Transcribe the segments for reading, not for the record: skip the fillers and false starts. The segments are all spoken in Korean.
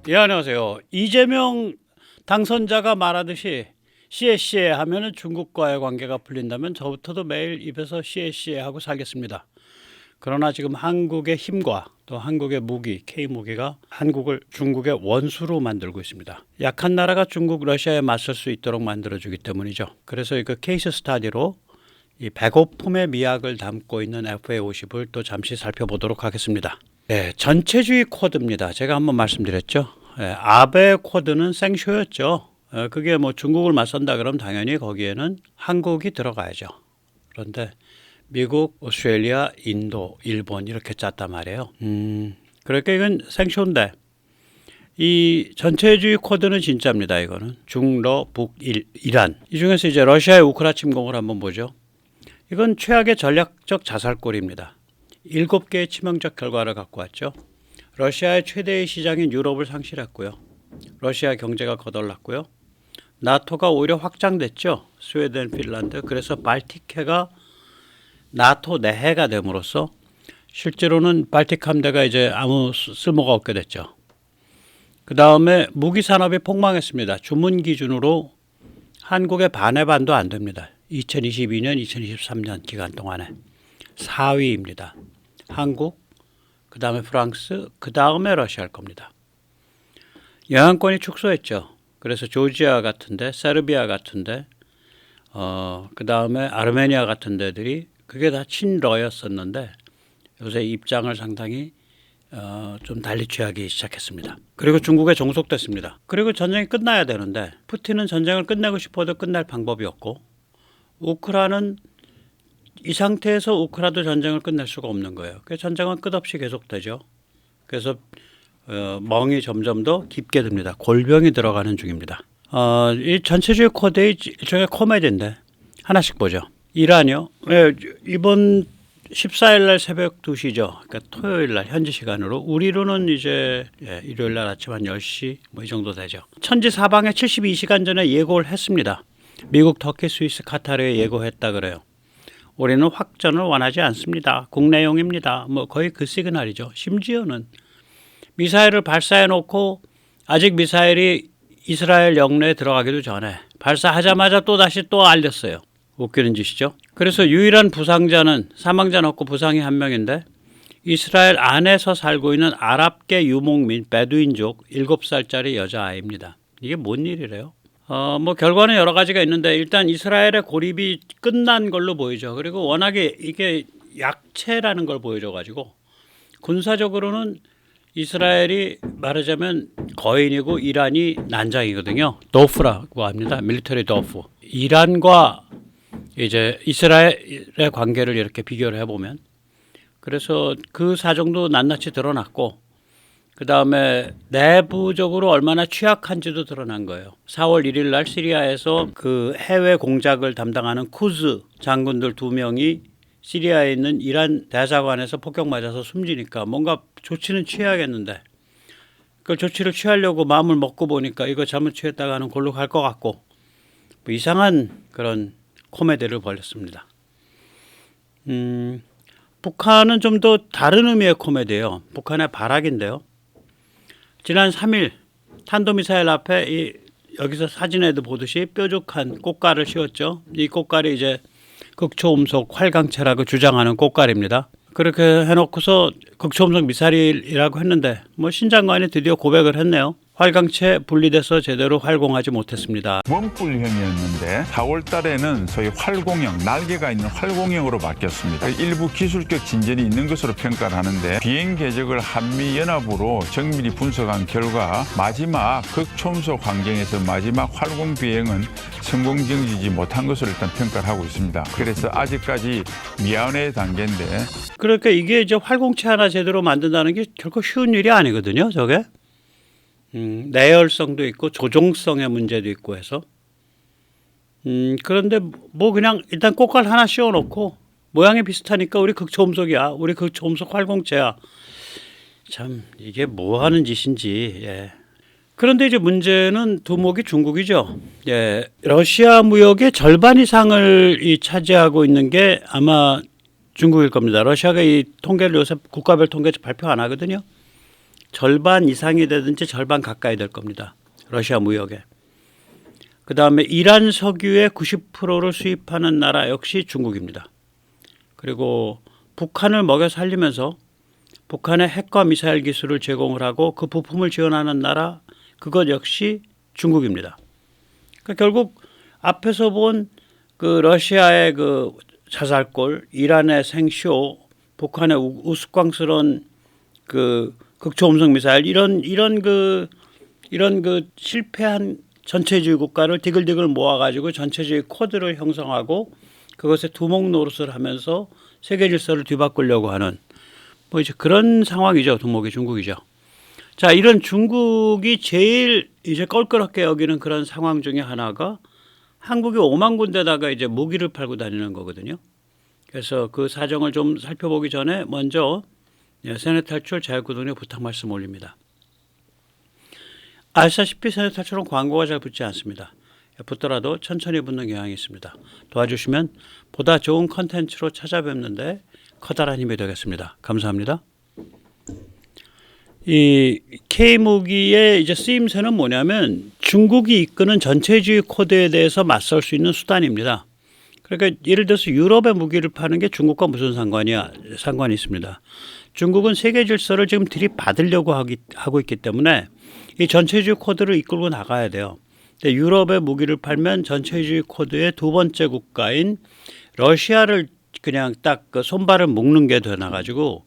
예, 안녕하세요. 이재명 당선자가 말하듯이 씨에씨에 하면은 중국과의 관계가 풀린다면 저부터도 매일 입에서 씨에씨에 하고 살겠습니다. 그러나 지금 한국의 힘과 또 한국의 무기, K무기가 한국을 중국의 원수로 만들고 있습니다. 약한 나라가 중국, 러시아에 맞설 수 있도록 만들어주기 때문이죠. 그래서 그 케이스 스타디로 이 배고픔의 미학을 담고 있는 FA50을 또 잠시 살펴보도록 하겠습니다. 네, 전체주의 코드입니다. 제가 한번 말씀드렸죠. 아베 코드는 생쇼였죠. 그게 뭐 중국을 맞선다 그러면 당연히 거기에는 한국이 들어가야죠. 그런데 미국, 오스트레일리아, 인도, 일본 이렇게 짰단 말이에요. 그러니까 이건 생쇼인데 이 전체주의 코드는 진짜입니다. 이거는 중러, 북, 이란. 이 중에서 이제 러시아의 우크라 침공을 한번 보죠. 이건 최악의 전략적 자살골입니다. 7개의 치명적 결과를 갖고 왔죠. 러시아의 최대의 시장인 유럽을 상실했고요. 러시아 경제가 거덜났고요. 나토가 오히려 확장됐죠. 스웨덴, 핀란드. 그래서 발틱해가 나토 내해가 됨으로써 실제로는 발틱 함대가 이제 아무 쓸모가 없게 됐죠. 그 다음에 무기 산업이 폭망했습니다. 주문 기준으로 한국의 반의 반도 안 됩니다. 2022년, 2023년 기간 동안에 4위입니다. 한국, 그 다음에 프랑스, 그 다음에 러시아일 겁니다. 영향권이 축소했죠. 그래서 조지아 같은데, 세르비아 같은데, 그 다음에 아르메니아 같은 데들이 그게 다 친러였었는데 요새 입장을 상당히 좀 달리 취하기 시작했습니다. 그리고 중국에 종속됐습니다. 그리고 전쟁이 끝나야 되는데 푸틴은 전쟁을 끝내고 싶어도 끝낼 방법이 없고 우크라이나는 이 상태에서 우크라이나도 전쟁을 끝낼 수가 없는 거예요. 그래서 전쟁은 끝없이 계속되죠. 그래서 멍이 점점 더 깊게 듭니다. 골병이 들어가는 중입니다. 이 전체주의 코드의 일종의 코미디인데 하나씩 보죠. 이란이요. 이번 14일 날 새벽 2시죠. 그러니까 토요일 날 현지 시간으로 우리로는 이제 일요일 날 아침 한 10시 뭐 이 정도 되죠. 천지 사방에 72시간 전에 예고를 했습니다. 미국, 터키, 스위스, 카타르에 예고했다 그래요. 우리는 확전을 원하지 않습니다. 국내용입니다. 뭐 거의 그 시그널이죠. 심지어는 미사일을 발사해 놓고 아직 미사일이 이스라엘 영내에 들어가기도 전에 발사하자마자 또 다시 또 알렸어요. 웃기는 짓이죠. 그래서 유일한 부상자는 사망자는 없고 부상이 한 명인데 이스라엘 안에서 살고 있는 아랍계 유목민 베두인족 7살짜리 여자아이입니다. 이게 뭔 일이래요? 뭐 결과는 여러 가지가 있는데 일단 이스라엘의 고립이 끝난 걸로 보이죠. 그리고 워낙에 이게 약체라는 걸 보여줘가지고 군사적으로는 이스라엘이 말하자면 거인이고 이란이 난장이거든요. 도프라고 합니다. 밀리터리 도프. 이란과 이제 이스라엘의 관계를 이렇게 비교를 해보면 그래서 그 사정도 낱낱이 드러났고 그 다음에 내부적으로 얼마나 취약한지도 드러난 거예요. 4월 1일 날 시리아에서 그 해외 공작을 담당하는 쿠즈 장군들 2명이 시리아에 있는 이란 대사관에서 폭격 맞아서 숨지니까 뭔가 조치는 취해야겠는데 그 조치를 취하려고 마음을 먹고 보니까 이거 잘못 취했다가 하는 골로 갈 것 같고 뭐 이상한 그런 코미디를 벌였습니다. 북한은 좀 더 다른 의미의 코미디예요. 북한의 발악인데요. 지난 3일 탄도미사일 앞에 여기서 사진에도 보듯이 뾰족한 꽃갈을 씌웠죠. 이 꽃갈이 이제 극초음속 활강체라고 주장하는 꽃갈입니다. 그렇게 해놓고서 극초음속 미사일이라고 했는데 뭐 신장관이 드디어 고백을 했네요. 활강체 분리돼서 제대로 활공하지 못했습니다. 원뿔형이었는데 4월 달에는 소위 활공형, 날개가 있는 활공형으로 바뀌었습니다. 일부 기술적 진전이 있는 것으로 평가를 하는데 비행 궤적을 한미연합으로 정밀히 분석한 결과 마지막 극초음속 환경에서 마지막 활공 비행은 성공적이지 못한 것으로 일단 평가를 하고 있습니다. 그래서 아직까지 미완의 단계인데 그러니까 이게 이제 활공체 하나 제대로 만든다는 게 결코 쉬운 일이 아니거든요. 저게. 내열성도 있고 조종성의 문제도 있고 해서 그런데 뭐 그냥 일단 꽃갈 하나 씌워놓고 모양이 비슷하니까 우리 극초음속이야. 우리 극초음속 활공체야. 참 이게 뭐 하는 짓인지. 예. 그런데 이제 문제는 두목이 중국이죠. 예. 러시아 무역의 절반 이상을 차지하고 있는 게 아마 중국일 겁니다. 러시아가 이 통계를 요새 국가별 통계 발표 안 하거든요. 절반 이상이 되든지 절반 가까이 될 겁니다. 러시아 무역에. 그다음에 이란 석유의 90%를 수입하는 나라 역시 중국입니다. 그리고 북한을 먹여 살리면서 북한의 핵과 미사일 기술을 제공을 하고 그 부품을 지원하는 나라 그것 역시 중국입니다. 그러니까 결국 앞에서 본 그 러시아의 그 자살골, 이란의 생쇼, 북한의 우스꽝스러운 그 극초음속 미사일 이런 그 실패한 전체주의 국가를 디글디글 모아가지고 전체주의 코드를 형성하고 그것에 두목 노릇을 하면서 세계 질서를 뒤바꾸려고 하는 뭐 이제 그런 상황이죠. 두목이 중국이죠. 자, 이런 중국이 제일 이제 껄끄럽게 여기는 그런 상황 중에 하나가 한국이 5만 군데다가 이제 무기를 팔고 다니는 거거든요. 그래서 그 사정을 좀 살펴보기 전에 먼저 세뇌 탈출 자유구독에 부탁 말씀 올립니다. 아시다시피 세뇌 탈출은 광고가 잘 붙지 않습니다. 붙더라도 천천히 붙는 경향이 있습니다. 도와주시면 보다 좋은 컨텐츠로 찾아뵙는데 커다란 힘이 되겠습니다. 감사합니다. 이 K무기의 이제 쓰임새는 뭐냐면 중국이 이끄는 전체주의 코드에 대해서 맞설 수 있는 수단입니다. 그러니까 예를 들어서 유럽의 무기를 파는 게 중국과 무슨 상관이 있습니다. 중국은 세계 질서를 지금 들이받으려고 하고 있기 때문에 이 전체주의 코드를 이끌고 나가야 돼요. 근데 유럽의 무기를 팔면 전체주의 코드의 두 번째 국가인 러시아를 그냥 딱 그 손발을 묶는 게 되나가지고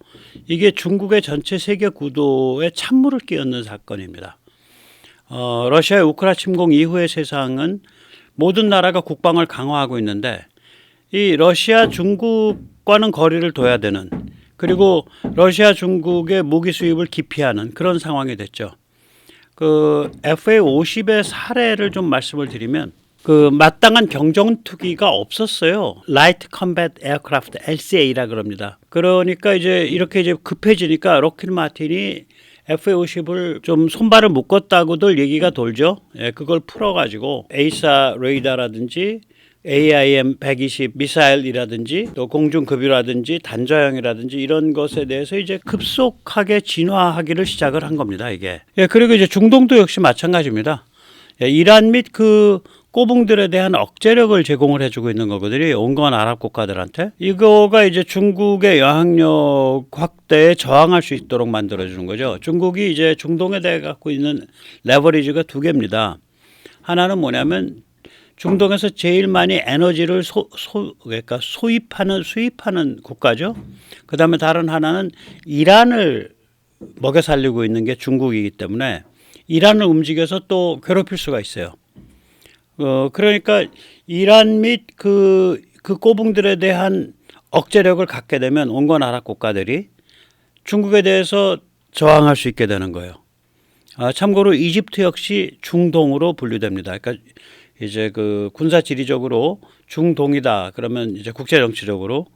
이게 중국의 전체 세계 구도에 찬물을 끼얹는 사건입니다. 러시아의 우크라 침공 이후의 세상은 모든 나라가 국방을 강화하고 있는데 이 러시아 중국과는 거리를 둬야 되는 그리고 러시아 중국의 무기 수입을 기피하는 그런 상황이 됐죠. 그 FA-50의 사례를 좀 말씀을 드리면 그 마땅한 경전투기가 없었어요. Light Combat Aircraft LCA라 그럽니다. 그러니까 이제 이렇게 이제 급해지니까 록히드 마틴이 FA-50을 좀 손발을 묶었다고들 얘기가 돌죠. 예, 그걸 풀어가지고 에이사 레이더라든지 AIM-120 미사일이라든지 또 공중급유라든지 단자형이라든지 이런 것에 대해서 이제 급속하게 진화하기를 시작을 한 겁니다. 이게. 예, 그리고 이제 중동도 역시 마찬가지입니다. 예, 이란 및 그 꼬붕들에 대한 억제력을 제공을 해주고 있는 거거든요. 온건 아랍 국가들한테. 이거가 이제 중국의 영향력 확대에 저항할 수 있도록 만들어주는 거죠. 중국이 이제 중동에 대해 갖고 있는 레버리지가 두 개입니다. 하나는 뭐냐면 중동에서 제일 많이 에너지를 그러니까 수입하는 국가죠. 그 다음에 다른 하나는 이란을 먹여 살리고 있는 게 중국이기 때문에 이란을 움직여서 또 괴롭힐 수가 있어요. 그러니까 이란 및 그 꼬붕들에 대한 억제력을 갖게 되면 온건 아랍 국가들이 중국에 대해서 저항할 수 있게 되는 거예요. 참고로 이집트 역시 중동으로 분류됩니다. 그러니까 이제 그 군사 지리적으로 중동이다. 그러면 이제 국제 정치적으로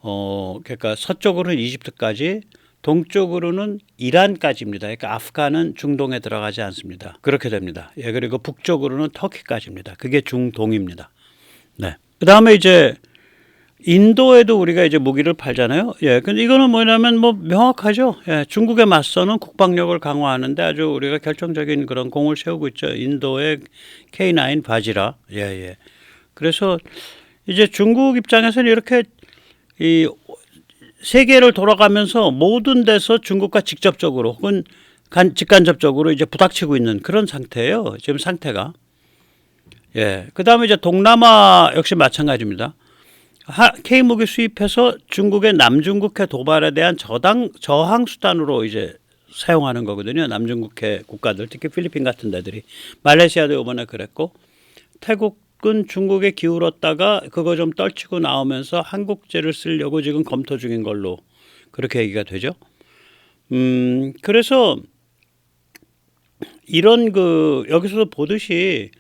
그러니까 서쪽으로는 이집트까지 동쪽으로는 이란까지입니다. 그러니까 아프간은 중동에 들어가지 않습니다. 그렇게 됩니다. 예, 그리고 북쪽으로는 터키까지입니다. 그게 중동입니다. 네. 그다음에 이제 인도에도 우리가 이제 무기를 팔잖아요. 예, 근데 이거는 뭐냐면 뭐 명확하죠. 예, 중국에 맞서는 국방력을 강화하는데 아주 우리가 결정적인 그런 공을 세우고 있죠. 인도의 K9 바지라. 예, 예. 그래서 이제 중국 입장에서는 이렇게 이 세계를 돌아가면서 모든 데서 중국과 직접적으로 혹은 직간접적으로 이제 부닥치고 있는 그런 상태예요. 지금 상태가. 예. 그다음에 이제 동남아 역시 마찬가지입니다. K무기 수입해서 중국의 남중국해 도발에 대한 저항 수단으로 이제 사용하는 거거든요. 남중국해 국가들, 특히 필리핀 같은 데들이. 말레이시아도 이번에 그랬고, 태국은 중국에 기울었다가 그거 좀 떨치고 나오면서 한국제를 쓰려고 지금 검토 중인 걸로 그렇게 얘기가 되죠. 그래서 이런 여기서도 보듯이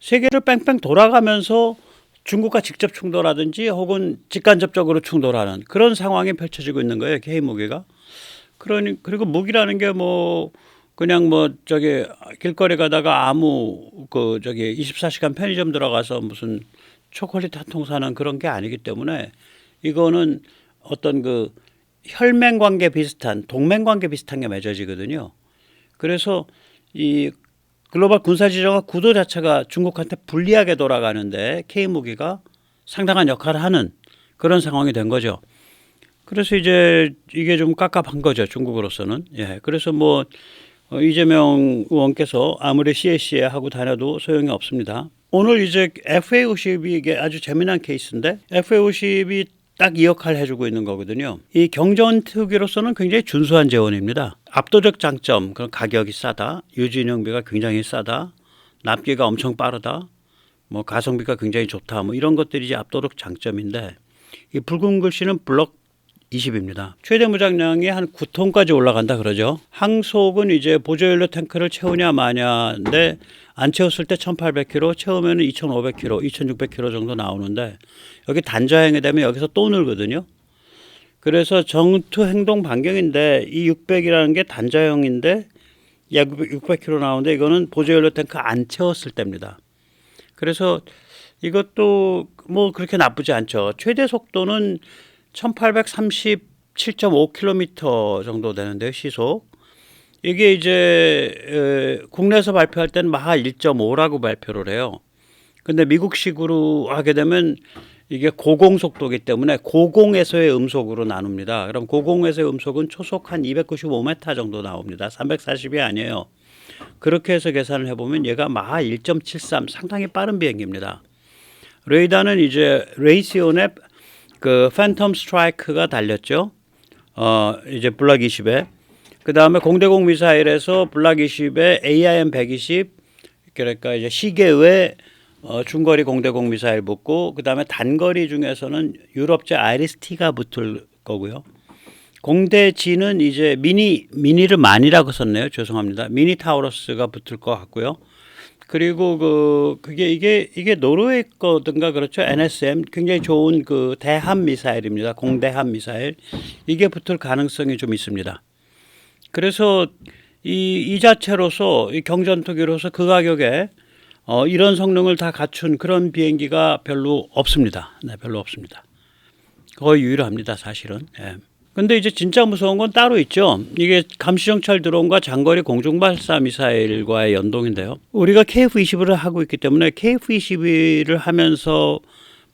세계를 뺑뺑 돌아가면서 중국과 직접 충돌하든지 혹은 직간접적으로 충돌하는 그런 상황이 펼쳐지고 있는 거예요. K무기가. 그리고 무기라는 게 뭐 그냥 뭐 저기 길거리 가다가 아무 24시간 편의점 들어가서 무슨 초콜릿 한 통 사는 그런 게 아니기 때문에 이거는 어떤 혈맹 관계 비슷한 동맹 관계 비슷한 게 맺어지거든요. 그래서 이 글로벌 군사지정학 구도 자체가 중국한테 불리하게 돌아가는데 K무기가 상당한 역할을 하는 그런 상황이 된 거죠. 그래서 이제 이게 좀 깝깝한 거죠, 중국으로서는. 예, 그래서 뭐 이재명 의원께서 아무리 CAC에 하고 다녀도 소용이 없습니다. 오늘 이제 FA50이 이게 아주 재미난 케이스인데 FA50이 딱 이 역할을 해주고 있는 거거든요. 이 경전 투기로서는 굉장히 준수한 재원입니다. 압도적 장점, 그런 가격이 싸다, 유지운영비가 굉장히 싸다, 납기가 엄청 빠르다, 뭐 가성비가 굉장히 좋다, 뭐 이런 것들이 이제 압도적 장점인데 이 붉은 글씨는 블럭 20입니다. 최대 무장량이 한 9톤까지 올라간다 그러죠. 항속은 이제 보조연료 탱크를 채우냐 마냐인데 안 채웠을 때 1,800km, 채우면 2,500km, 2,600km 정도 나오는데 여기 단자행이 되면 여기서 또 늘거든요. 그래서 정투 행동 반경인데 이 600이라는 게 단자형인데 약 600km 나오는데 이거는 보조연료 탱크 안 채웠을 때입니다. 그래서 이것도 뭐 그렇게 나쁘지 않죠. 최대 속도는 1837.5km 정도 되는데요, 시속. 이게 이제 국내에서 발표할 때는 마하 1.5라고 발표를 해요. 근데 미국식으로 하게 되면 이게 고공속도이기 때문에 고공에서의 음속으로 나눕니다. 그럼 고공에서의 음속은 초속 한 295m 정도 나옵니다. 340이 아니에요. 그렇게 해서 계산을 해보면 얘가 마하 1.73 상당히 빠른 비행기입니다. 레이더는 이제 레이시온의 그 팬텀 스트라이크가 달렸죠. 이제 블락 20에. 그 다음에 공대공 미사일에서 블락 20에 AIM 120 그러니까 이제 시계의 중거리 공대공 미사일 붙고 그 다음에 단거리 중에서는 유럽제 아이리스-T가 붙을 거고요. 공대지는 이제 미니를 만이라고 썼네요. 죄송합니다. 미니 타우러스가 붙을 것 같고요. 그리고 이게 노르웨이 거든가 그렇죠. NSM 굉장히 좋은 그 대함 미사일입니다. 공대함 미사일 이게 붙을 가능성이 좀 있습니다. 그래서 이 자체로서 이 경전투기로서 그 가격에 이런 성능을 다 갖춘 그런 비행기가 별로 없습니다. 네, 별로 없습니다. 거의 유일합니다, 사실은. 예. 근데 이제 진짜 무서운 건 따로 있죠. 이게 감시정찰 드론과 장거리 공중발사 미사일과의 연동인데요. 우리가 KF-21을 하고 있기 때문에 KF-21을 하면서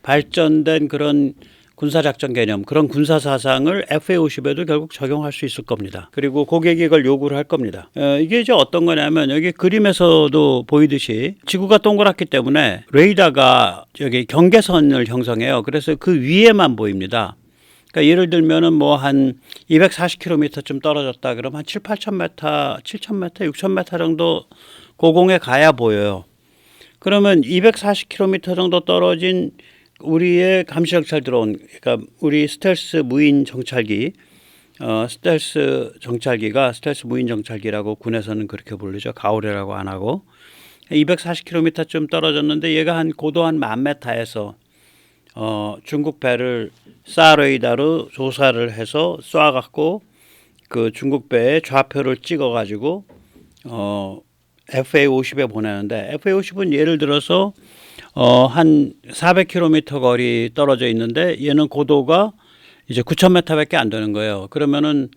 발전된 그런 군사작전 개념, 그런 군사사상을 FA-50에도 결국 적용할 수 있을 겁니다. 그리고 고객이 이걸 요구를 할 겁니다. 이게 이제 어떤 거냐면 여기 그림에서도 보이듯이 지구가 동그랗기 때문에 레이더가 여기 경계선을 형성해요. 그래서 그 위에만 보입니다. 그러니까 예를 들면은 뭐 한 240km쯤 떨어졌다 그러면 한 7,000m, 6,000m 정도 고공에 가야 보여요. 그러면 240km 정도 떨어진 우리의 감시정찰 드론, 그러니까 우리 스텔스 무인 정찰기, 스텔스 무인 정찰기라고 군에서는 그렇게 부르죠. 가오레라고 안 하고 240km쯤 떨어졌는데 얘가 한 고도 한 10,000m에서 중국 배를 사레이더로 조사를 해서 쏴갖고 그 중국 배의 좌표를 찍어가지고 FA-50에 보내는데 FA-50은 예를 들어서 한 400km 거리 떨어져 있는데 얘는 고도가 이제 9,000m밖에 안 되는 거예요. 그러면은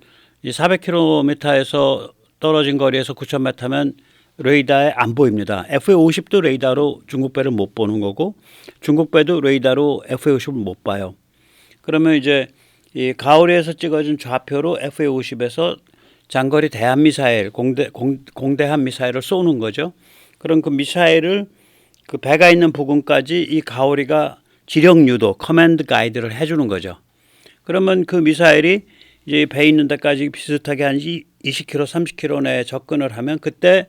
이 400km에서 떨어진 거리에서 9,000m면 레이더에 안 보입니다. FA-50도 레이더로 중국 배를 못 보는 거고 중국 배도 레이더로 FA-50을 못 봐요. 그러면 이제 이 가오리에서 찍어준 좌표로 FA-50에서 장거리 대함 미사일, 공대함 미사일을 쏘는 거죠. 그럼 그 미사일을 그 배가 있는 부근까지 이 가오리가 지령 유도, 커맨드 가이드를 해주는 거죠. 그러면 그 미사일이 이제 배 있는 데까지 비슷하게 한 20km, 30km 내에 접근을 하면 그때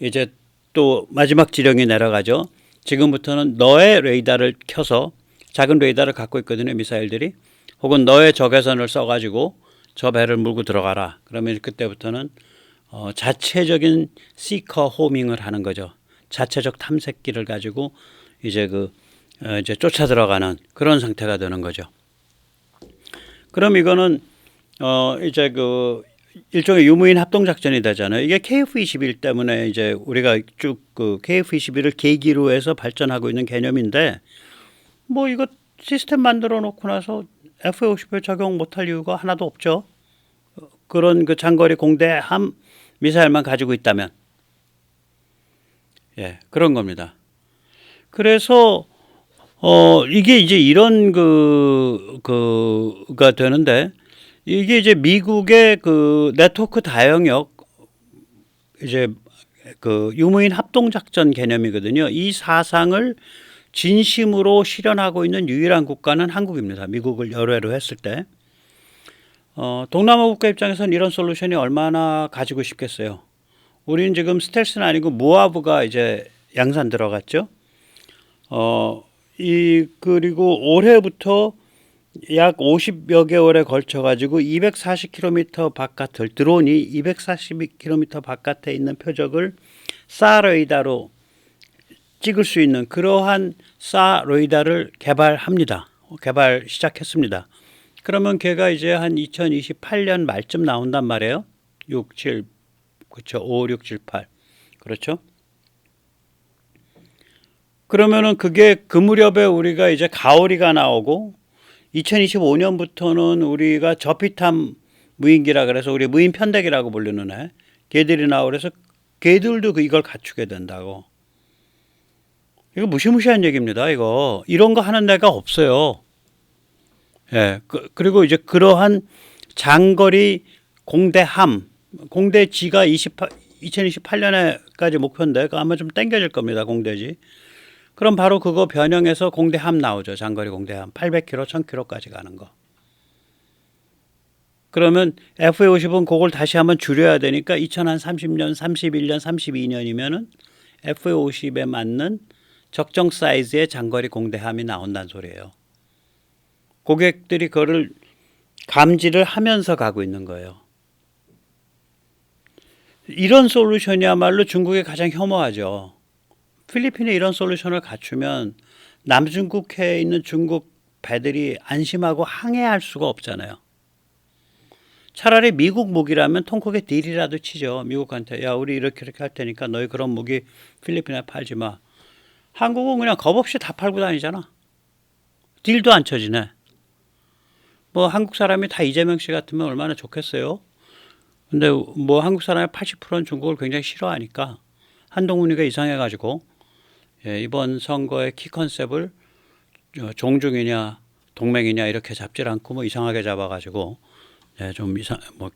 이제 또 마지막 지령이 내려가죠. 지금부터는 너의 레이더를 켜서 작은 레이더를 갖고 있거든요. 미사일들이. 혹은 너의 적외선을 써가지고 저 배를 물고 들어가라. 그러면 그때부터는 자체적인 시커 호밍을 하는 거죠. 자체적 탐색기를 가지고 이제 이제 쫓아 들어가는 그런 상태가 되는 거죠. 그럼 이거는 이제 일종의 유무인 합동 작전이 되잖아요. 이게 KF-21 때문에 이제 우리가 쭉 그 KF-21을 계기로 해서 발전하고 있는 개념인데 뭐 이거 시스템 만들어 놓고 나서 FA-50에 적용 못할 이유가 하나도 없죠. 그런 그 장거리 공대함 미사일만 가지고 있다면. 예, 그런 겁니다. 그래서 이게 이제 이런 그가 되는데, 이게 이제 미국의 그 네트워크 다영역 이제 그 유무인 합동작전 개념이거든요. 이 사상을 진심으로 실현하고 있는 유일한 국가는 한국입니다. 미국을 열애로 했을 때. 동남아 국가 입장에서는 이런 솔루션이 얼마나 가지고 싶겠어요. 우리는 지금 스텔스는 아니고 무하브가 이제 양산 들어갔죠. 그리고 올해부터 약 50여 개월에 걸쳐 가지고 240km 바깥을 드론이 240km 바깥에 있는 표적을 사 레이더로 찍을 수 있는 그러한 사 레이더를 개발 시작했습니다. 그러면 걔가 이제 한 2028년 말쯤 나온단 말이에요. 6, 7, 그렇죠. 5, 6, 7, 8. 그렇죠. 그러면은 그게 그 무렵에 우리가 이제 가오리가 나오고 2025년부터는 우리가 저피탐 무인기라 그래서 우리 무인 편대기라고 부르는 애 걔들이 나오고 그래서 걔들도 이걸 갖추게 된다고. 이거 무시무시한 얘기입니다. 이런 거 하는 데가 없어요. 예, 그리고 이제 그러한 장거리 공대함, 공대지가 2028년에까지 목표인데 아마 좀 땡겨질 겁니다. 공대지. 그럼 바로 그거 변형해서 공대함 나오죠. 장거리 공대함 800km, 1000km까지 가는 거. 그러면 FA50은 그걸 다시 한번 줄여야 되니까 2030년, 31년, 32년이면은 FA50에 맞는 적정 사이즈의 장거리 공대함이 나온다는 소리예요. 고객들이 그거를 감지를 하면서 가고 있는 거예요. 이런 솔루션이야말로 중국이 가장 혐오하죠. 필리핀에 이런 솔루션을 갖추면 남중국해에 있는 중국 배들이 안심하고 항해할 수가 없잖아요. 차라리 미국 무기라면 통콕에 딜이라도 치죠. 미국한테 야 우리 이렇게 할 테니까 너희 그런 무기 필리핀에 팔지 마. 한국은 그냥 겁없이 다 팔고 다니잖아. 딜도 안 쳐지네. 뭐 한국 사람이 다 이재명 씨 같으면 얼마나 좋겠어요. 근데 뭐 한국 사람의 80%는 중국을 굉장히 싫어하니까 한동훈이가 이상해가지고 이번 선거의 키 컨셉을 종중이냐 동맹이냐 이렇게 잡질 않고 뭐 이상하게 잡아가지고 좀 뭐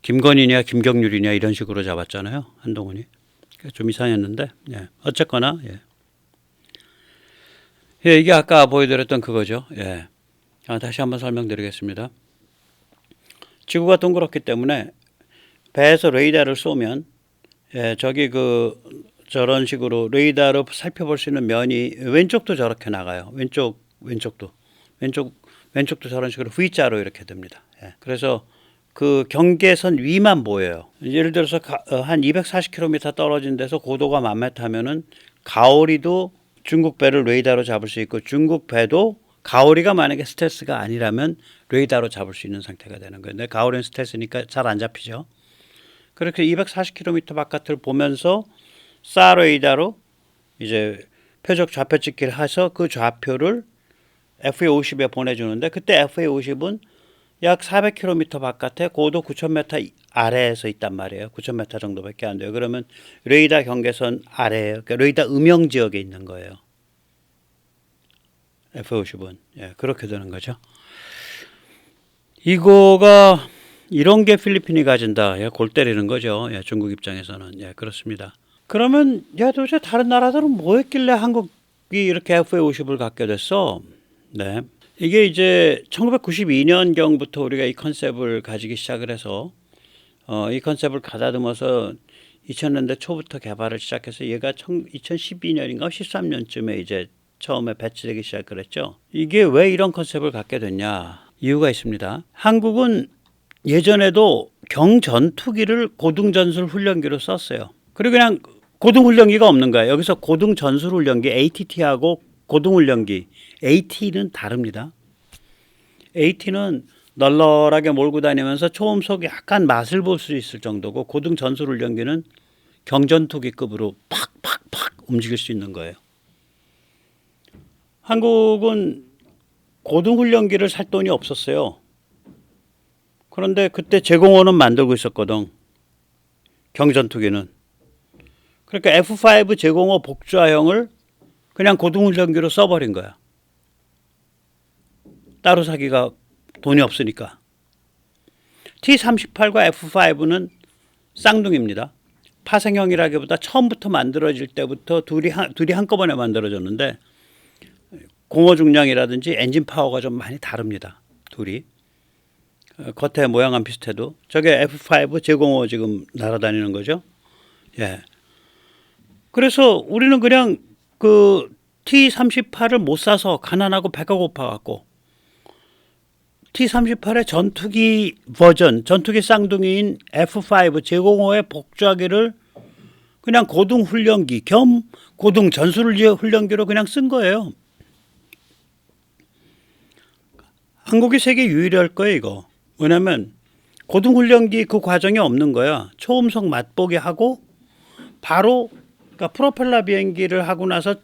김건희냐 김경률이냐 이런 식으로 잡았잖아요. 한동훈이 좀 이상했는데 어쨌거나 이게 아까 보여드렸던 그거죠. 다시 한번 설명드리겠습니다. 지구가 동그랗기 때문에 배에서 레이더를 쏘면 저런 식으로 레이더로 살펴볼 수 있는 면이 왼쪽도 저렇게 나가요. 왼쪽도 저런 식으로 V자로 이렇게 됩니다. 그래서 그 경계선 위만 보여요. 예를 들어서 한 240km 떨어진 데서 고도가 10,000m 하면은 가오리도 중국 배를 레이더로 잡을 수 있고 중국 배도 가오리가 만약에 스텔스가 아니라면 레이더로 잡을 수 있는 상태가 되는 거예요. 근데 가오리는 스텔스니까 잘 안 잡히죠. 그렇게 240km 바깥을 보면서 사 레이더로 이제 표적 좌표 찍기를 해서 그 좌표를 FA50에 보내주는데 그때 FA50은 약 400km 바깥에 고도 9,000m 아래에서 있단 말이에요. 9,000m 정도밖에 안 돼요. 그러면 레이더 경계선 아래에요. 그러니까 레이더 음영 지역에 있는 거예요. F50은 그렇게 되는 거죠. 이거가 이런 게 필리핀이 가진다. 골 때리는 거죠. 중국 입장에서는 그렇습니다. 그러면 도대체 다른 나라들은 뭐 했길래 한국이 이렇게 FA50을 갖게 됐어? 이게 이제 1992년경부터 우리가 이 컨셉을 가지기 시작을 해서 이 컨셉을 가다듬어서 2000년대 초부터 개발을 시작해서 얘가 2012년인가 13년쯤에 이제 처음에 배치되기 시작을 했죠. 이게 왜 이런 컨셉을 갖게 됐냐? 이유가 있습니다. 한국은 예전에도 경전투기를 고등전술 훈련기로 썼어요. 그리고 그냥 고등훈련기가 없는 거예요. 여기서 고등전술 훈련기 ATT하고 고등훈련기 AT는 다릅니다. AT는 널널하게 몰고 다니면서 초음속 약간 맛을 볼 수 있을 정도고 고등전술훈련기는 경전투기급으로 팍팍팍 움직일 수 있는 거예요. 한국은 고등훈련기를 살 돈이 없었어요. 그런데 그때 제공원은 만들고 있었거든. 경전투기는. 그러니까 F5 제공호 복좌형을 그냥 고등훈련기로 써버린 거야. 따로 사기가 돈이 없으니까. T-38과 F5는 쌍둥이입니다. 파생형이라기보다 처음부터 만들어질 때부터 둘이 한꺼번에 만들어졌는데 공호 중량이라든지 엔진 파워가 좀 많이 다릅니다. 둘이. 겉에 모양은 비슷해도 저게 F5 제공호 지금 날아다니는 거죠. 예. 그래서 우리는 그냥 그 T-38을 못 사서 가난하고 배가 고파갖고 T-38의 전투기 버전, 전투기 쌍둥이인 F5 제공호의 복좌기를 그냥 고등 훈련기 겸 고등 전술훈련기로 그냥 쓴 거예요. 한국이 세계 유일할 거예요, 이거. 왜냐면 고등 훈련기 그 과정이 없는 거야. 초음속 맛보기 하고 바로 그러니까 프로펠러 비행기를 하고 나서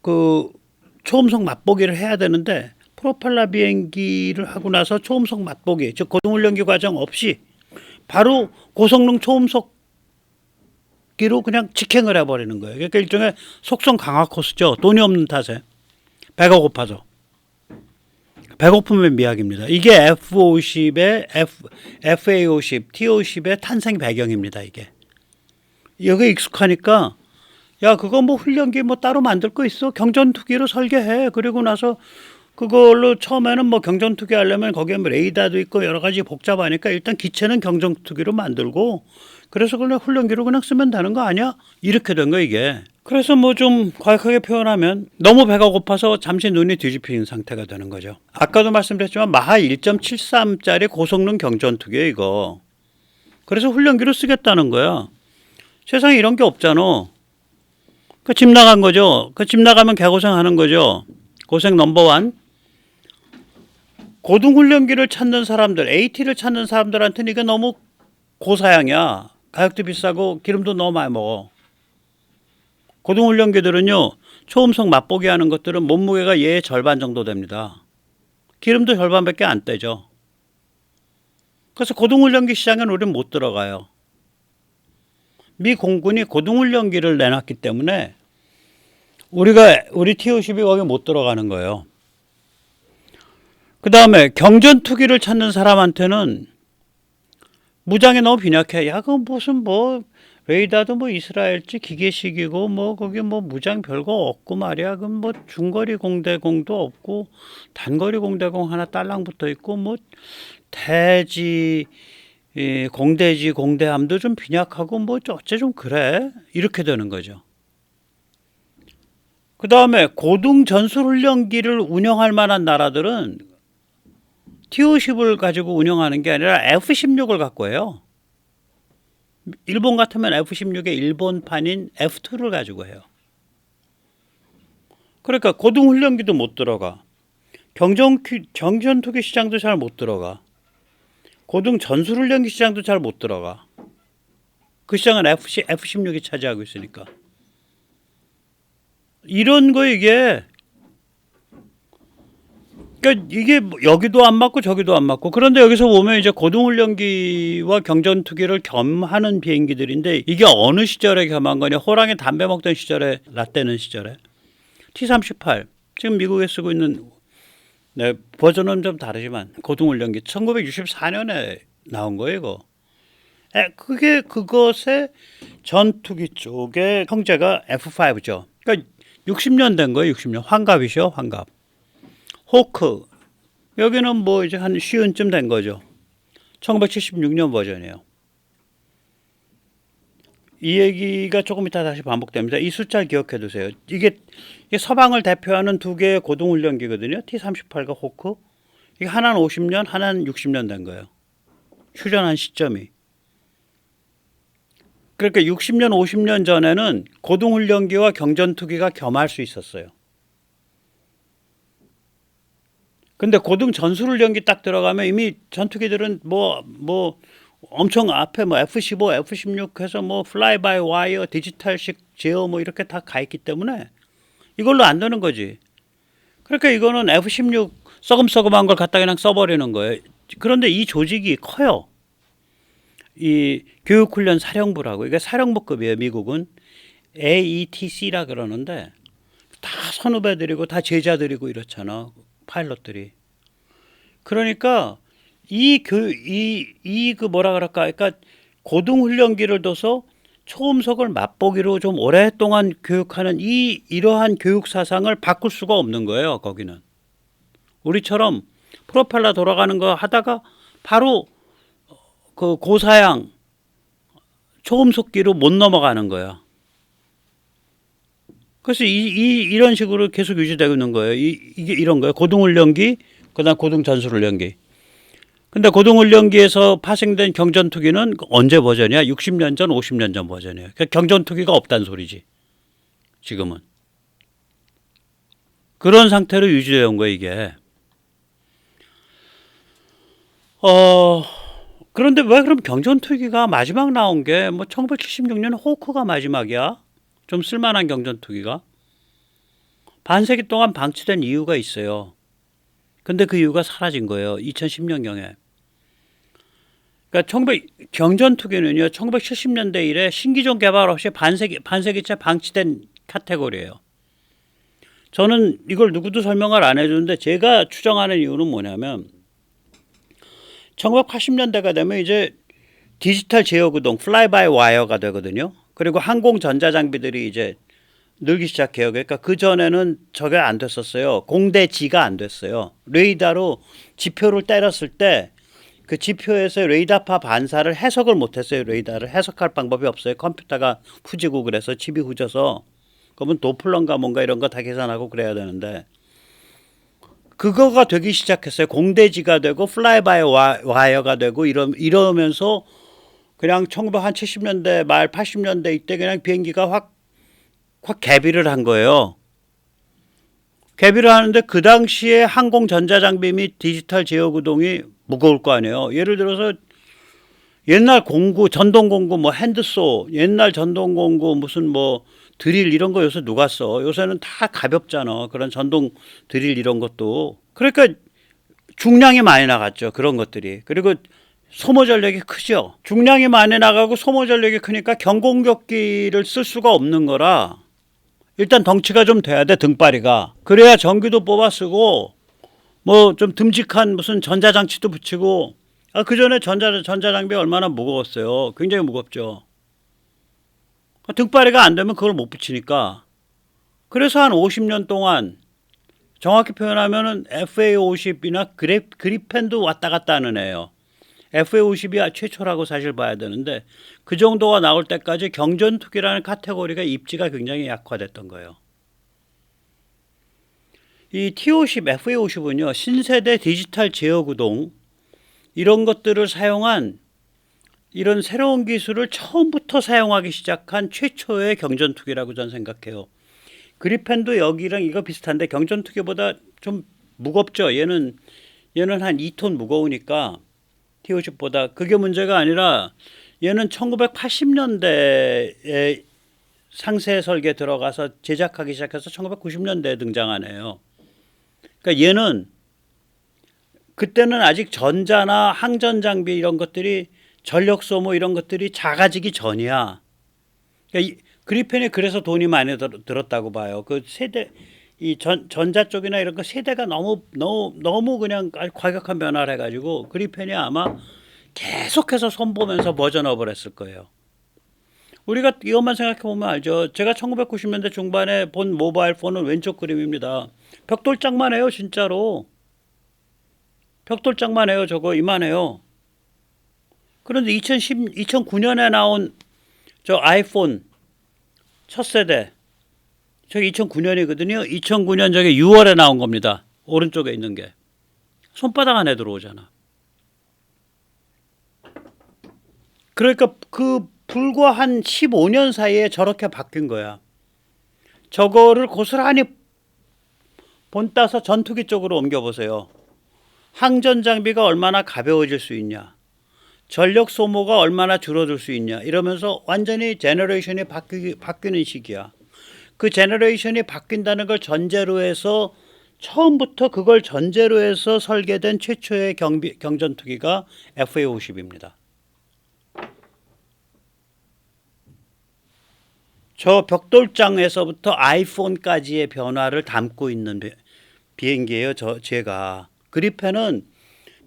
그 초음속 맛보기를 해야 되는데 프로펠러 비행기를 하고 나서 초음속 맛보기, 즉 고등훈련기 과정 없이 바로 고성능 초음속기로 그냥 직행을 해버리는 거예요. 그러니까 일종의 속성 강화 코스죠. 돈이 없는 탓에 배가 고파서. 배고픔의 미학입니다. 이게 F-50의 FA-50, T-50의 탄생 배경입니다. 이게. 여기 익숙하니까 야 그거 뭐 훈련기 뭐 따로 만들 거 있어? 경전투기로 설계해. 그리고 나서 그걸로 처음에는 뭐 경전투기 하려면 거기에 뭐 레이더도 있고 여러 가지 복잡하니까 일단 기체는 경전투기로 만들고 그래서 그냥 훈련기로 그냥 쓰면 되는 거 아니야? 이렇게 된 거 이게. 그래서 뭐 좀 과격하게 표현하면 너무 배가 고파서 잠시 눈이 뒤집힌 상태가 되는 거죠. 아까도 말씀드렸지만 마하 1.73짜리 고성능 경전투기예요 이거. 그래서 훈련기로 쓰겠다는 거야. 세상에 이런 게 없잖아. 그 집 나간 거죠. 그 집 나가면 개고생하는 거죠. 고생 넘버원. 고등훈련기를 찾는 사람들, AT를 찾는 사람들한테는 이게 너무 고사양이야. 가격도 비싸고 기름도 너무 많이 먹어. 고등훈련기들은요. 초음속 맛보기 하는 것들은 몸무게가 얘의 절반 정도 됩니다. 기름도 절반밖에 안 떼죠. 그래서 고등훈련기 시장에는 우리는 못 들어가요. 미 공군이 고등훈련기를 내놨기 때문에 우리 T-50이 거기 못 들어가는 거예요. 그 다음에 경전투기를 찾는 사람한테는 무장이 너무 빈약해. 야, 그 무슨 뭐 레이더도 뭐 이스라엘지 기계식이고 뭐 거기 뭐 무장 별거 없고 말이야. 그럼 뭐 중거리 공대공도 없고 단거리 공대공 하나 딸랑 붙어 있고 뭐 대지 공대지 공대함도 좀 빈약하고 뭐 어째 좀 그래. 이렇게 되는 거죠. 그 다음에 고등 전술훈련기를 운영할 만한 나라들은 T-50을 가지고 운영하는 게 아니라 F-16을 갖고 해요. 일본 같으면 F-16의 일본판인 F-2를 가지고 해요. 그러니까 고등훈련기도 못 들어가. 경전투기 시장도 잘 못 들어가. 고등 전술훈련기 시장도 잘 못 들어가. 그 시장은 F-16이 차지하고 있으니까. 이런 거 이게 그러니까 이게 여기도 안 맞고 저기도 안 맞고 그런데 여기서 보면 이제 고등훈련기와 경전투기를 겸하는 비행기들인데 이게 어느 시절에 겸한 거냐. 호랑이 담배 먹던 시절에 라떼는 시절에 T-38 지금 미국에 쓰고 있는 네, 버전은 좀 다르지만 고등훈련기 1964년에 나온 거예요 이거. 그게 그것의 전투기 쪽의 형제가 F5죠. 그러니까 60년 된 거예요. 60년. 환갑이죠. 환갑. 호크. 여기는 뭐 이제 한 쉬운쯤 된 거죠. 1976년 버전이에요. 이 얘기가 조금 이따 다시 반복됩니다. 이 숫자 기억해 두세요. 이게 서방을 대표하는 두 개의 고등훈련기거든요. T-38과 호크. 이게 하나는 50년, 하나는 60년 된 거예요. 휴전한 시점이. 그러니까 60년, 50년 전에는 고등훈련기와 경전투기가 겸할 수 있었어요. 근데 고등 전술훈련기 딱 들어가면 이미 전투기들은 뭐 엄청 앞에 뭐 F-15, F-16 해서 뭐 플라이 바이 와이어, 디지털식 제어 뭐 이렇게 다 가 있기 때문에 이걸로 안 되는 거지. 그러니까 이거는 F-16 썩음썩음한 걸 갖다 그냥 써버리는 거예요. 그런데 이 조직이 커요. 이 교육훈련 사령부라고, 이게 사령부급이에요. 미국은 AETC라 그러는데 다 선후배들이고 다 제자들이고 이렇잖아, 파일럿들이. 그러니까 그 뭐라 그럴까, 그러니까 고등훈련기를 둬서 초음속을 맛보기로 좀 오랫동안 교육하는 이러한 교육 사상을 바꿀 수가 없는 거예요. 거기는 우리처럼 프로펠러 돌아가는 거 하다가 바로 그 고사양 초음속기로 못 넘어가는 거야. 그래서 이런 식으로 계속 유지되고 있는 거예요. 이게 이런 거예요. 고등훈련기, 그다음 고등전술훈련기. 근데 고등훈련기에서 파생된 경전투기는 언제 버전이야? 60년 전, 50년 전 버전이에요. 그러니까 경전투기가 없다는 소리지. 지금은. 그런 상태로 유지되어 온 거예요, 이게. 그런데 왜 그럼 경전투기가 마지막 나온 게 뭐 1976년 호크가 마지막이야? 좀 쓸만한 경전투기가? 반세기 동안 방치된 이유가 있어요. 근데 그 이유가 사라진 거예요. 2010년경에. 그러니까 경전투기는요, 1970년대 이래 신기종 개발 없이 반세기째 방치된 카테고리예요. 저는 이걸 누구도 설명을 안 해주는데 제가 추정하는 이유는 뭐냐면 1980년대가 되면 이제 디지털 제어구동, 플라이 바이 와이어가 되거든요. 그리고 항공 전자 장비들이 이제 늘기 시작해요. 그러니까 그 전에는 저게 안 됐었어요. 공대지가 안 됐어요. 레이더로 지표를 때렸을 때 그 지표에서 레이더파 반사를 해석을 못했어요. 레이더를 해석할 방법이 없어요. 컴퓨터가 후지고 그래서 칩이 후져서. 그러면 도플러인가 뭔가 이런 거 다 계산하고 그래야 되는데 그거가 되기 시작했어요. 공대지가 되고 플라이 바이 와이어가 되고 이러면서 그냥 1970년대 말 80년대 이때 그냥 비행기가 확 개비를 한 거예요. 개비를 하는데 그 당시에 항공 전자장비 및 디지털 제어구동이 무거울 거 아니에요. 예를 들어서 옛날 공구, 전동 공구, 뭐 핸드소, 옛날 전동 공구 무슨 뭐 드릴 이런 거 요새 누가 써? 요새는 다 가볍잖아. 그런 전동 드릴 이런 것도. 그러니까 중량이 많이 나갔죠. 그런 것들이. 그리고 소모 전력이 크죠. 중량이 많이 나가고 소모 전력이 크니까 경공격기를 쓸 수가 없는 거라 일단 덩치가 좀 돼야 돼, 등바리가. 그래야 전기도 뽑아 쓰고 뭐 좀 듬직한 무슨 전자장치도 붙이고. 그 전에 전자장비 얼마나 무거웠어요. 굉장히 무겁죠. 등바리가 안 되면 그걸 못 붙이니까. 그래서 한 50년 동안 정확히 표현하면은 FA-50이나 그리펜도 왔다 갔다 하는 애예요. FA-50이 최초라고 사실 봐야 되는데 그 정도가 나올 때까지 경전투기라는 카테고리가 입지가 굉장히 약화됐던 거예요. 이 T-50, FA-50은요, 신세대 디지털 제어구동 이런 것들을 사용한 이런 새로운 기술을 처음부터 사용하기 시작한 최초의 경전투기라고 저는 생각해요. 그리펜도 여기랑 이거 비슷한데 경전투기보다 좀 무겁죠. 얘는 한 2톤 무거우니까 T-50보다. 그게 문제가 아니라 얘는 1980년대에 상세 설계 들어가서 제작하기 시작해서 1990년대에 등장한 애예요. 그러니까 얘는 그때는 아직 전자나 항전 장비 이런 것들이 전력 소모 이런 것들이 작아지기 전이야. 그러니까 그리펜이 그래서 돈이 많이 들었다고 봐요. 그 세대 이 전자 쪽이나 이런 거 세대가 너무 그냥 과격한 변화를 해가지고 그리펜이 아마 계속해서 손보면서 버전업을 했을 거예요. 우리가 이것만 생각해 보면 알죠. 제가 1990년대 중반에 본 모바일 폰은 왼쪽 그림입니다. 벽돌짝만 해요, 진짜로. 벽돌짝만 해요, 저거 이만해요. 그런데 2009년에 나온 저 아이폰 첫 세대, 저게 2009년이거든요. 2009년 저게 6월에 나온 겁니다. 오른쪽에 있는 게. 손바닥 안에 들어오잖아. 그러니까 그 불과 한 15년 사이에 저렇게 바뀐 거야. 저거를 고스란히 본따서 전투기 쪽으로 옮겨보세요. 항전 장비가 얼마나 가벼워질 수 있냐. 전력 소모가 얼마나 줄어들 수 있냐. 이러면서 완전히 제너레이션이 바뀌는 시기야. 그 제너레이션이 바뀐다는 걸 전제로 해서 처음부터 그걸 전제로 해서 설계된 최초의 경전투기가 FA-50입니다. 저 벽돌장에서부터 아이폰까지의 변화를 담고 있는 비행기예요. 제가 그리펜은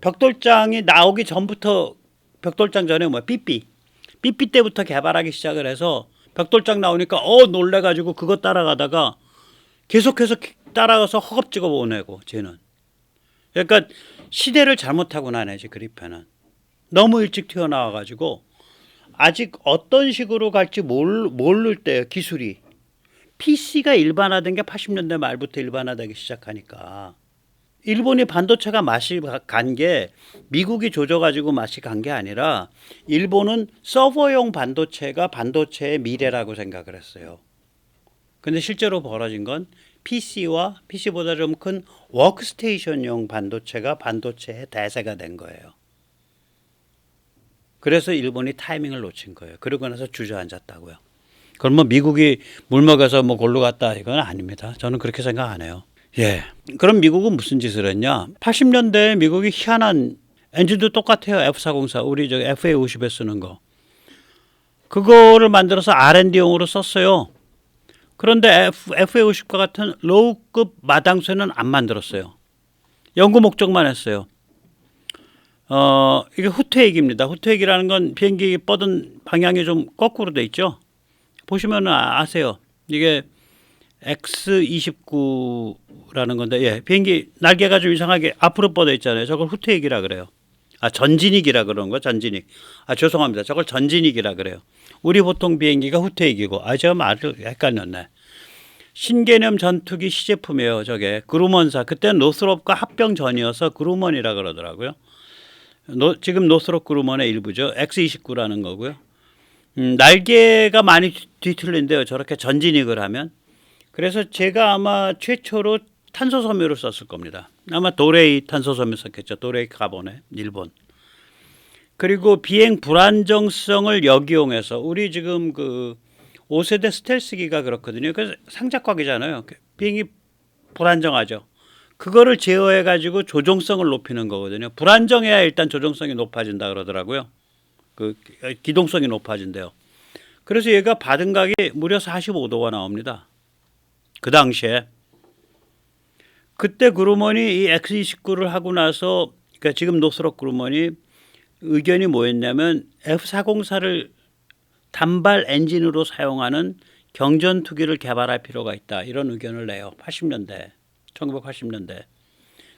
벽돌장이 나오기 전부터 벽돌장 전에 삐삐 때부터 개발하기 시작을 해서 벽돌장 나오니까 놀래가지고 그거 따라가다가 계속해서 따라가서 허겁지겁 보내고 쟤는. 그러니까 시대를 잘못하고 나네지 그리펜은. 너무 일찍 튀어나와가지고 아직 어떤 식으로 갈지 모를 때요 기술이. PC가 일반화된 게 80년대 말부터 일반화되기 시작하니까. 일본이 반도체가 맛이 간 게 미국이 조져가지고 맛이 간 게 아니라 일본은 서버용 반도체가 반도체의 미래라고 생각을 했어요. 근데 실제로 벌어진 건 PC와 PC보다 좀 큰 워크스테이션용 반도체가 반도체의 대세가 된 거예요. 그래서 일본이 타이밍을 놓친 거예요. 그러고 나서 주저앉았다고요. 그럼 뭐 미국이 물먹여서 뭐 골로 갔다 이건 아닙니다. 저는 그렇게 생각 안 해요. 예. 그럼 미국은 무슨 짓을 했냐? 80년대에 미국이 희한한 엔진도 똑같아요. F404 우리 저 FA50에 쓰는 거. 그거를 만들어서 R&D용으로 썼어요. 그런데 FA50과 같은 로우급 마당쇠는 안 만들었어요. 연구 목적만 했어요. 이게 후퇴액입니다. 후퇴액이라는 건 비행기 뻗은 방향이 좀 거꾸로 돼 있죠. 보시면 아세요. 이게 X29라는 건데, 예, 비행기 날개가 좀 이상하게 앞으로 뻗어 있잖아요. 저걸 후퇴액이라 그래요. 전진익이라 그러는 거, 전진익. 죄송합니다. 저걸 전진익이라 그래요. 우리 보통 비행기가 후퇴액이고, 제가 말을 헷갈렸네. 신개념 전투기 시제품이에요. 저게 그루먼사. 그때는 노스롭과 합병 전이어서 그루먼이라 그러더라고요. 지금 노스롭 그루먼의 일부죠. X29라는 거고요. 날개가 많이 뒤틀린데요. 저렇게 전진익을 하면. 그래서 제가 아마 최초로 탄소 섬유를 썼을 겁니다. 아마 도레이 탄소 섬유 썼겠죠. 도레이 카본에 일본. 그리고 비행 불안정성을 역이용해서 우리 지금 그 5세대 스텔스기가 그렇거든요. 그래서 상작과기잖아요. 비행이 불안정하죠. 그거를 제어해 가지고 조종성을 높이는 거거든요. 불안정해야 일단 조종성이 높아진다 그러더라고요. 그 기동성이 높아진대요. 그래서 얘가 받은 각이 무려 45도가 나옵니다. 그 당시에. 그때 그루먼이 이 X29를 하고 나서 그러니까 지금 노스롭 그루먼이 의견이 뭐였냐면 F404를 단발 엔진으로 사용하는 경전투기를 개발할 필요가 있다. 이런 의견을 내요. 1980년대.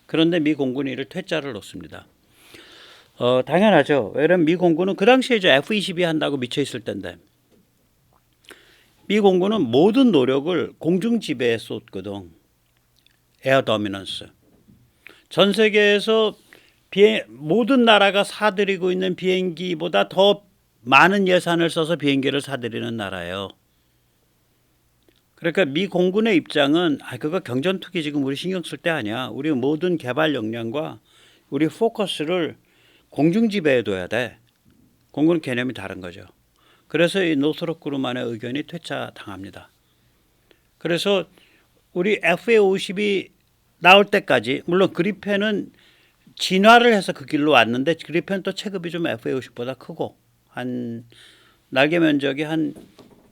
그런데 미 공군이 이를 퇴짜를 놓습니다. 당연하죠. 왜냐면 미 공군은 그 당시에 이제 F-22 한다고 미쳐 있을 때인데 미 공군은 모든 노력을 공중 지배에 쏟거든. 에어 도미넌스. 전 세계에서 모든 나라가 사들이고 있는 비행기보다 더 많은 예산을 써서 비행기를 사들이는 나라예요. 그러니까 미 공군의 입장은 그거 경전투기 지금 우리 신경 쓸 때 아니야. 우리 모든 개발 역량과 우리 포커스를 공중 지배에 둬야 돼. 공군 개념이 다른 거죠. 그래서 이 노스롭 그루먼의 의견이 퇴짜 당합니다. 그래서 우리 FA50이 나올 때까지 물론 그리펜은 진화를 해서 그 길로 왔는데 그리펜 또 체급이 좀 FA50보다 크고 한 날개 면적이 한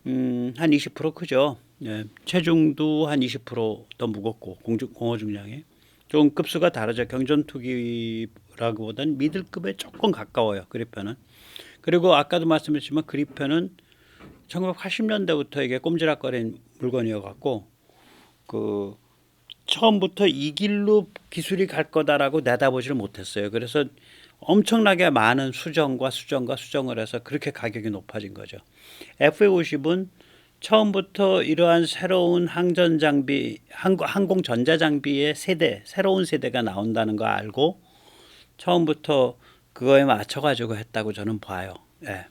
20% 크죠. 예, 체중도 한 20% 더 무겁고 공허 중량이 좀 급수가 다르죠. 경전투기라기보다는 미들급에 조금 가까워요. 그리펜은. 그리고 아까도 말씀드렸지만 그리펜은 1980년대부터 이게 꼼지락거린 물건이어 갖고 그 처음부터 이 길로 기술이 갈 거다라고 내다보지를 못했어요. 그래서 엄청나게 많은 수정을 해서 그렇게 가격이 높아진 거죠. FA50은 처음부터 이러한 새로운 항전 장비, 항공 전자 장비의 새로운 세대가 나온다는 거 알고 처음부터 그거에 맞춰 가지고 했다고 저는 봐요. 예.